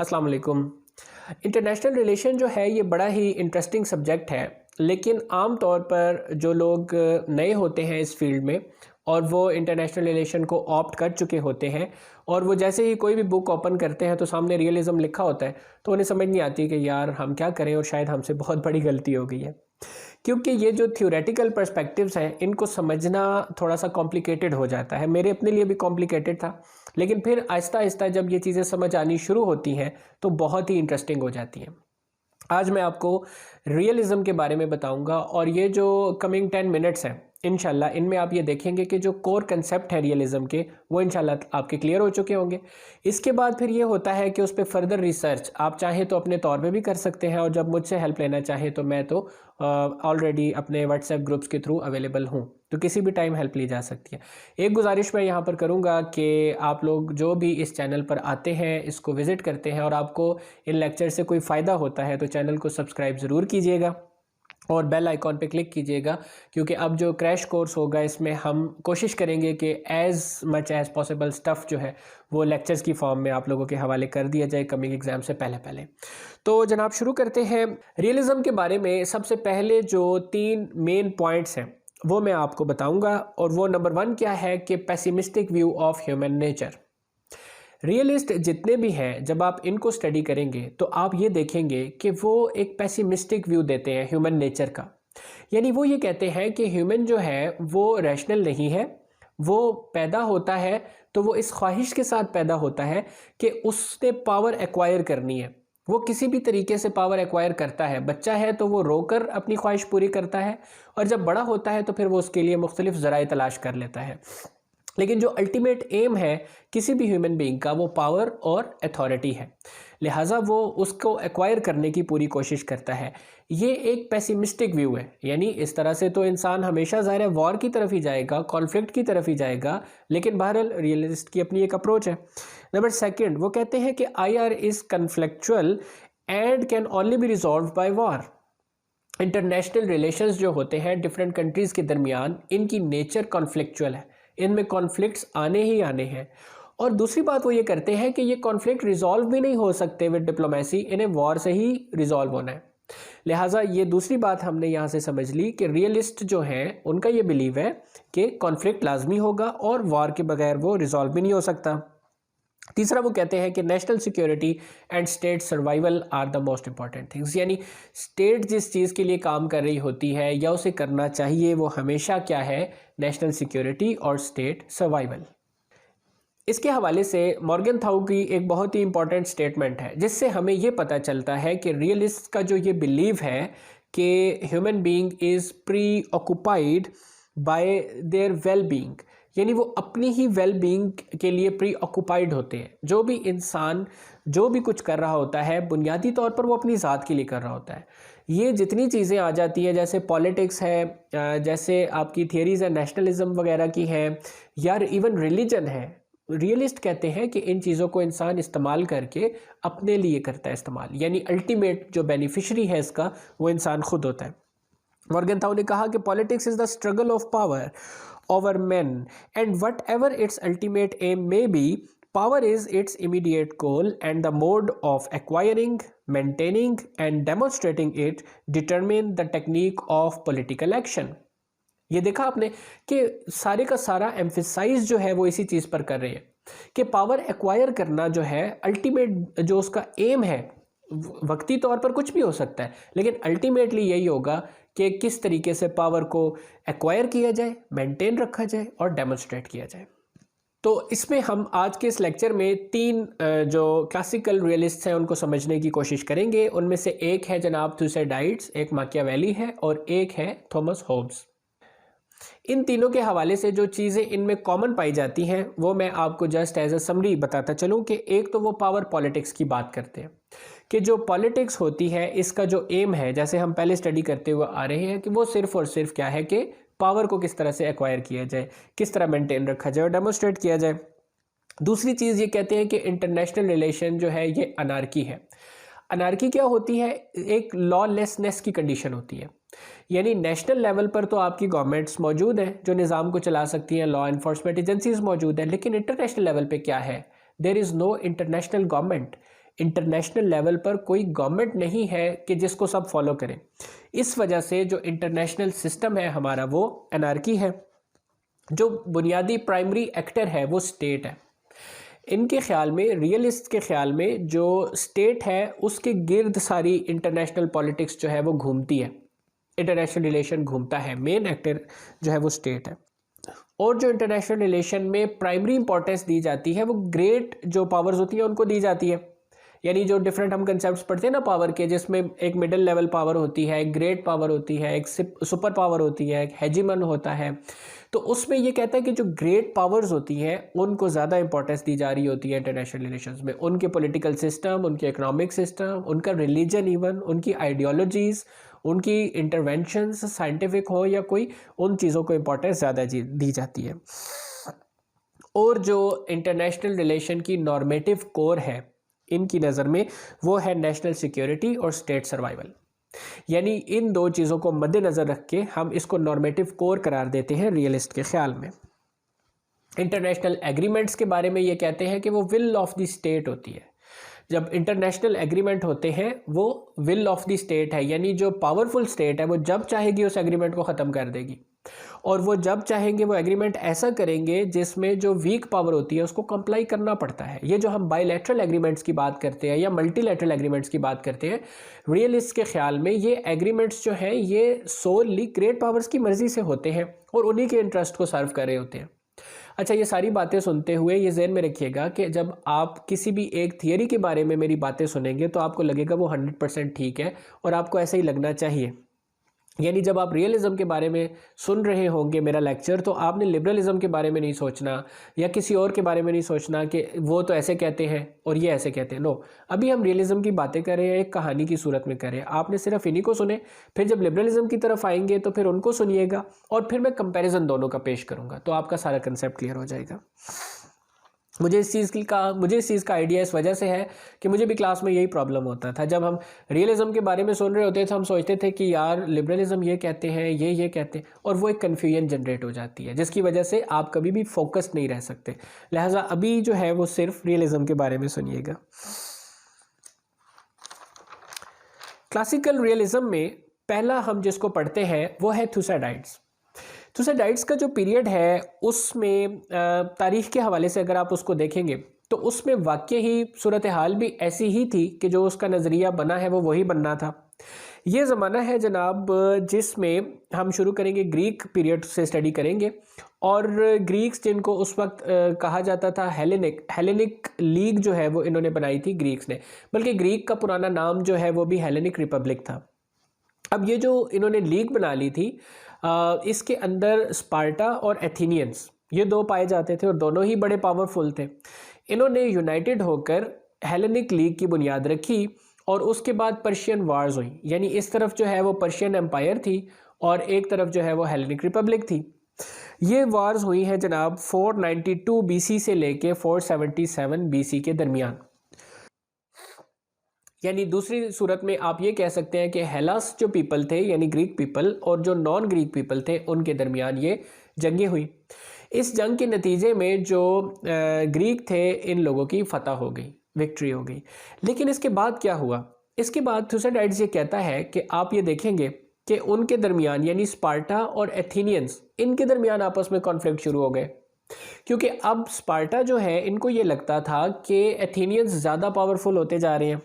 अस्सलाम वालेकुम। International relation जो है ये बड़ा ही इंटरेस्टिंग सब्जेक्ट है, लेकिन आम तौर पर जो लोग नए होते हैं इस फील्ड में और वो इंटरनेशनल रिलेशन को ऑप्ट कर चुके होते हैं और वो जैसे ही कोई भी बुक ओपन करते हैं तो सामने रियलिज़म लिखा होता है, तो उन्हें समझ नहीं आती कि यार हम क्या करें और शायद हमसे बहुत बड़ी गलती हो गई है। क्योंकि ये जो थ्योरेटिकल पर्सपेक्टिव्स हैं इनको समझना थोड़ा सा कॉम्प्लिकेटेड हो जाता है। मेरे अपने लिए भी कॉम्प्लिकेटेड था, लेकिन फिर आहिस्ता आहिस्ता जब ये चीज़ें समझ आनी शुरू होती हैं तो बहुत ही इंटरेस्टिंग हो जाती हैं। आज मैं आपको रियलिज़म के बारे में बताऊंगा और ये जो कमिंग 10 मिनट्स हैं इंशाल्लाह इनमें आप ये देखेंगे कि जो कोर कंसेप्ट है रियलिज़म के वो इंशाल्लाह आपके क्लियर हो चुके होंगे। इसके बाद फिर ये होता है कि उस पर फर्दर रिसर्च आप चाहें तो अपने तौर पे भी कर सकते हैं, और जब मुझसे हेल्प लेना चाहें तो मैं तो ऑलरेडी अपने व्हाट्सएप ग्रुप्स के थ्रू अवेलेबल हूँ, तो किसी भी टाइम हेल्प ली जा सकती है। एक गुजारिश मैं यहाँ पर करूँगा कि आप लोग जो भी इस चैनल पर आते हैं, इसको विज़िट करते हैं और आपको इन लेक्चर से कोई फ़ायदा होता है तो चैनल को सब्सक्राइब ज़रूर कीजिएगा और बेल आइकॉन पे क्लिक कीजिएगा, क्योंकि अब जो क्रैश कोर्स होगा इसमें हम कोशिश करेंगे कि as much as possible stuff जो है वो लेक्चर्स की फॉर्म में आप लोगों के हवाले कर दिया जाए कमिंग एग्ज़ाम से पहले पहले। तो जनाब शुरू करते हैं। रियलिज़म के बारे में सबसे पहले जो 3 मेन पॉइंट्स हैं वो मैं आपको बताऊंगा, और वो नंबर 1 क्या है कि pessimistic view of human nature. Realist जितने भी हैं जब आप इनको स्टडी करेंगे तो आप ये देखेंगे कि वो एक पेसिमिस्टिक व्यू देते हैं ह्यूमन नेचर का। यानी वो ये कहते हैं कि ह्यूमन जो है वो रैशनल नहीं है, वो पैदा होता है तो वो इस ख्वाहिश के साथ पैदा होता है कि उसने पावर एक्वायर करनी है। वो किसी भी तरीके से पावर एक्वायर करता है। बच्चा है तो वो रोकर अपनी ख्वाहिश पूरी करता है, और जब बड़ा होता है तो फिर वो उसके लिए मुख्तलिफ ज़राए तलाश कर लेता है। लेकिन जो अल्टीमेट एम है किसी भी ह्यूमन बीइंग का वो पावर और अथॉरिटी है, लिहाजा वो उसको एक्वायर करने की पूरी कोशिश करता है। ये एक पेसिमिस्टिक व्यू है। यानी इस तरह से तो इंसान हमेशा ज़ाहिर है वॉर की तरफ ही जाएगा, कॉन्फ्लिक्ट की तरफ ही जाएगा, लेकिन बहरहाल रियलिस्ट की अपनी एक अप्रोच है। नंबर 2 वो कहते हैं कि IR is conflictual and can only be resolve by war. International relations जो होते हैं डिफरेंट कंट्रीज़ के दरमियान, इनकी नेचर कॉन्फ्लिक्चुअल है, इनमें कॉन्फ्लिक्ट्स आने ही आने हैं। और दूसरी बात वो ये करते हैं कि ये कॉन्फ्लिक्ट रिजॉल्व भी नहीं हो सकते विद डिप्लोमेसी, इन्हें वॉर से ही रिजॉल्व होना है। लिहाजा ये दूसरी बात हमने यहाँ से समझ ली कि रियलिस्ट जो हैं उनका ये बिलीव है कि कॉन्फ्लिक्ट लाजमी होगा और वॉर के बगैर वो रिजॉल्व भी नहीं हो सकता। तीसरा वो कहते हैं कि national security and state survival are the most important things. यानी स्टेट जिस चीज़ के लिए काम कर रही होती है या उसे करना चाहिए वो हमेशा क्या है, नेशनल सिक्योरिटी और स्टेट सर्वाइवल। इसके हवाले से मॉर्गनथाउ की एक बहुत ही इंपॉर्टेंट स्टेटमेंट है जिससे हमें ये पता चलता है कि रियलिस्ट का जो ये बिलीव है कि human being is pre occupied by there well being, यानी वो अपनी ही वेल बीइंग के लिए प्री ऑक्यूपाइड होते हैं। जो भी इंसान जो भी कुछ कर रहा होता है बुनियादी तौर पर वो अपनी ज़ात के लिए कर रहा होता है। ये जितनी चीज़ें आ जाती हैं जैसे पॉलिटिक्स है, जैसे आपकी थियरीज़ है नेशनलिज्म वगैरह की है, या इवन रिलीजन है, रियलिस्ट कहते हैं कि इन चीज़ों को इंसान इस्तेमाल करके अपने लिए करता है इस्तेमाल, यानी अल्टीमेट जो बेनिफिशरी है इसका वो इंसान खुद होता है। मॉर्गनथाउ ने कहा कि politics is the struggle of power over men, and whatever its ultimate aim may be, power is its immediate goal, and the mode of acquiring, maintaining and demonstrating it determine the technique of political action। ये देखा आपने कि सारे का सारा emphasise जो है वो इसी चीज़ पर कर रहे हैं कि पावर एक्वायर करना जो है अल्टीमेट जो उसका एम है, वक्ती तौर पर कुछ भी हो सकता है लेकिन अल्टीमेटली यही होगा कि किस तरीके से पावर को एक्वायर किया जाए, मेंटेन रखा जाए और डेमोन्स्ट्रेट किया जाए। तो इसमें हम आज के इस लेक्चर में 3 जो क्लासिकल रियलिस्ट्स हैं उनको समझने की कोशिश करेंगे। उनमें से एक है जनाब थुसाइडाइड्स, एक माकियावेली है और एक है थॉमस होब्स। इन तीनों के हवाले से जो चीज़ें इनमें कॉमन पाई जाती हैं वो मैं आपको जस्ट एज अ समरी बताता चलूँ कि एक तो वो पावर पॉलिटिक्स की बात करते हैं कि जो पॉलिटिक्स होती है इसका जो एम है, जैसे हम पहले स्टडी करते हुए आ रहे हैं कि वो सिर्फ और सिर्फ क्या है कि पावर को किस तरह से एक्वायर किया जाए, किस तरह मेंटेन रखा जाए और डेमोन्स्ट्रेट किया जाए। दूसरी चीज़ ये कहते हैं कि इंटरनेशनल रिलेशन जो है ये अनार्की है। अनार्की क्या होती है, एक लॉलेसनेस की कंडीशन होती है, यानी नेशनल लेवल पर तो आपकी गवर्नमेंट्स मौजूद हैं जो निज़ाम को चला सकती हैं, लॉ इन्फोर्समेंट एजेंसीज मौजूद हैं, लेकिन इंटरनेशनल लेवल पे क्या है, there is no international government. International level पर कोई गवर्नमेंट नहीं है कि जिसको सब फॉलो करें। इस वजह से जो इंटरनेशनल सिस्टम है हमारा वो एनार्की है। जो बुनियादी प्राइमरी एक्टर है वो स्टेट है। इनके ख्याल में, रियलिस्ट के ख्याल में, जो स्टेट है उसके गिर्द सारी इंटरनेशनल पॉलिटिक्स जो है वो घूमती है, इंटरनेशनल रिलेशन घूमता है। मेन एक्टर जो है वो स्टेट है। और जो इंटरनेशनल रिलेशन में प्राइमरी इंपॉर्टेंस दी जाती है वो ग्रेट जो पावर्स होती है उनको दी जाती है। यानी जो डिफरेंट हम कंसेप्ट पढ़ते हैं ना पावर के, जिसमें एक मिडिल लेवल पावर होती है, एक ग्रेट पावर होती है, एक सुपर पावर होती है, एक हेजिमन होता है। तो उसमें ये कहता है कि जो ग्रेट पावर्स होती हैं उनको ज़्यादा इंपॉर्टेंस दी जा रही होती है इंटरनेशनल रिलेशंस में। उनके पॉलिटिकल सिस्टम, उनके इकोनॉमिक सिस्टम, उनका रिलीजन, इवन उनकी आइडियोलॉजीज़, उनकी इंटरवेंशंस साइंटिफिक हो या कोई, उन चीज़ों को इंपॉर्टेंस ज़्यादा दी जाती है। और जो इंटरनेशनल रिलेशन की नॉर्मेटिव कोर है इनकी नज़र में वो है नेशनल सिक्योरिटी और स्टेट सर्वाइवल। यानी इन दो चीज़ों को मद्देनज़र रख के हम इसको नॉर्मेटिव कोर करार देते हैं रियलिस्ट के ख्याल में। इंटरनेशनल एग्रीमेंट्स के बारे में ये कहते हैं कि वो विल ऑफ द स्टेट होती है। जब इंटरनेशनल एग्रीमेंट होते हैं वो विल ऑफ द स्टेट है, यानी जो पावरफुल स्टेट है वो जब चाहेगी उस एग्रीमेंट को ख़त्म कर देगी, और वो जब चाहेंगे वो एग्रीमेंट ऐसा करेंगे जिसमें जो वीक पावर होती है उसको कंप्लाई करना पड़ता है। ये जो हम बायलैटरल एग्रीमेंट्स की बात करते हैं या मल्टीलैटरल एग्रीमेंट्स की बात करते हैं, रियलिस्ट के ख्याल में ये एग्रीमेंट्स जो हैं ये सोलली ग्रेट पावर्स की मर्जी से होते हैं और उन्हीं के इंटरेस्ट को सर्व कर रहे होते हैं। अच्छा, ये सारी बातें सुनते हुए ये ज़हन में रखिएगा कि जब आप किसी भी एक थियरी के बारे में मेरी बातें सुनेंगे तो आपको लगेगा वो 100% ठीक है, और आपको ऐसे ही लगना चाहिए। यानी जब आप रियलिज्म के बारे में सुन रहे होंगे मेरा लेक्चर, तो आपने लिबरलिज्म के बारे में नहीं सोचना या किसी और के बारे में नहीं सोचना कि वो तो ऐसे कहते हैं और ये ऐसे कहते हैं। नो, अभी हम रियलिज्म की बातें कर रहे हैं, एक कहानी की सूरत में कर रहे हैं। आपने सिर्फ इन्हीं को सुने, फिर जब लिबरलिज्म की तरफ आएंगे तो फिर उनको सुनिएगा, और फिर मैं कंपैरिजन दोनों का पेश करूँगा, तो आपका सारा कंसेप्ट क्लियर हो जाएगा। मुझे इस चीज़ का आइडिया इस वजह से है कि मुझे भी क्लास में यही प्रॉब्लम होता था। जब हम रियलिज्म के बारे में सुन रहे होते थे हम सोचते थे कि यार लिबरलिज्म ये कहते हैं, ये कहते हैं, और वो एक कन्फ्यूजन जनरेट हो जाती है जिसकी वजह से आप कभी भी फोकस नहीं रह सकते। लिहाजा अभी जो है वो सिर्फ रियलिज्म के बारे में सुनिएगा। क्लासिकल रियलिज्म में पहला हम जिसको पढ़ते हैं वो है थुसाइडाइड्स। थुसाइडाइड्स का जो पीरियड है उसमें तारीख़ के हवाले से अगर आप उसको देखेंगे तो उसमें वाकई ही सूरत हाल भी ऐसी ही थी कि जो उसका नज़रिया बना है वो वही बनना था। ये ज़माना है जनाब जिसमें हम शुरू करेंगे ग्रीक पीरियड से स्टडी करेंगे, और ग्रीक्स जिनको उस वक्त कहा जाता था हेलेनिक लीग जो है वो इन्होंने बनाई थी ग्रीक्स ने, बल्कि ग्रीक का पुराना नाम जो है वो भी हेलेनिक रिपब्लिक था। अब ये जो इन्होंने लीग बना ली थी इसके अंदर स्पार्टा और एथेनियंस ये दो पाए जाते थे और दोनों ही बड़े पावरफुल थे। इन्होंने यूनाइटेड होकर हेलेनिक लीग की बुनियाद रखी और उसके बाद पर्शियन वार्स हुई। यानी इस तरफ जो है वो पर्शियन एम्पायर थी और एक तरफ जो है वो हेलेनिक रिपब्लिक थी। ये वार्स हुई हैं जनाब 492 बीसी से लेके 477 बीसी के दरमियान। यानी दूसरी सूरत में आप ये कह सकते हैं कि हेलास जो पीपल थे यानी ग्रीक पीपल और जो नॉन ग्रीक पीपल थे उनके दरमियान ये जंगें हुई। इस जंग के नतीजे में जो ग्रीक थे इन लोगों की फतह हो गई, विक्ट्री हो गई। लेकिन इसके बाद क्या हुआ? इसके बाद थुसाइडाइड्स ये कहता है कि आप ये देखेंगे कि उनके दरमियान यानी स्पार्टा और एथेनियंस इनके दरमियान आपस में कॉन्फ्लिक्ट शुरू हो गए, क्योंकि अब स्पार्टा जो है इनको ये लगता था कि एथेनियंस ज़्यादा पावरफुल होते जा रहे हैं,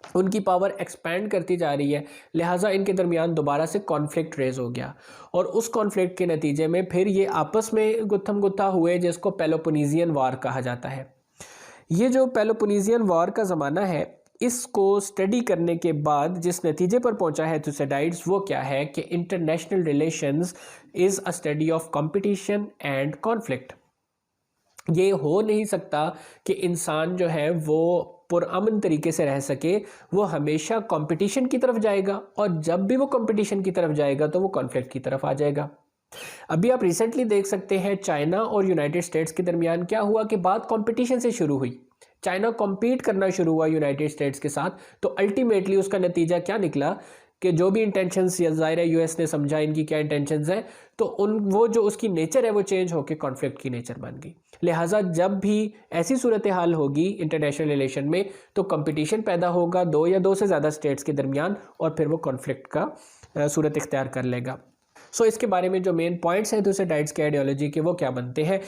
उनकी पावर एक्सपैंड करती जा रही है, लिहाजा इनके दरमियान दोबारा से कॉन्फ्लिक्ट रेज हो गया। और उस कॉन्फ्लिक्ट के नतीजे में फिर ये आपस में गुत्थम गुत्था हुए जिसको पेलोपोनेशियन वार कहा जाता है। ये जो पेलोपोनेशियन वार का ज़माना है इसको स्टडी करने के बाद जिस नतीजे पर पहुंचा है थुसाइडाइड्स वो क्या है कि international relations is a study of competition and conflict. ये हो नहीं सकता कि इंसान जो है वो पुरअमन तरीके से रह सके, वो हमेशा कंपटीशन की तरफ जाएगा और जब भी वो कंपटीशन की तरफ जाएगा तो वो कॉन्फ्लिक्ट की तरफ आ जाएगा। अभी आप रिसेंटली देख सकते हैं चाइना और यूनाइटेड स्टेट्स के दरमियान क्या हुआ कि बात कंपटीशन से शुरू हुई। चाइना कॉम्पीट करना शुरू हुआ यूनाइटेड स्टेट्स के साथ, तो अल्टीमेटली उसका नतीजा क्या निकला कि जो भी इंटेंशंस ज़ाहिर है यूएस ने समझा इनकी क्या इंटेंशंस हैं, तो वो जो उसकी नेचर है वो चेंज होकर कॉन्फ्लिक्ट की नेचर बन गई। लिहाजा जब भी ऐसी सूरत हाल होगी इंटरनेशनल रिलेशन में तो कंपटीशन पैदा होगा दो या दो से ज़्यादा स्टेट्स के दरमियान, और फिर वो कॉन्फ्लिक्ट का सूरत इख्तियार कर लेगा। इसके बारे में जो मेन पॉइंट्स हैं दूसरे डाइट्स के आइडियोलॉजी के वो क्या बनते हैं।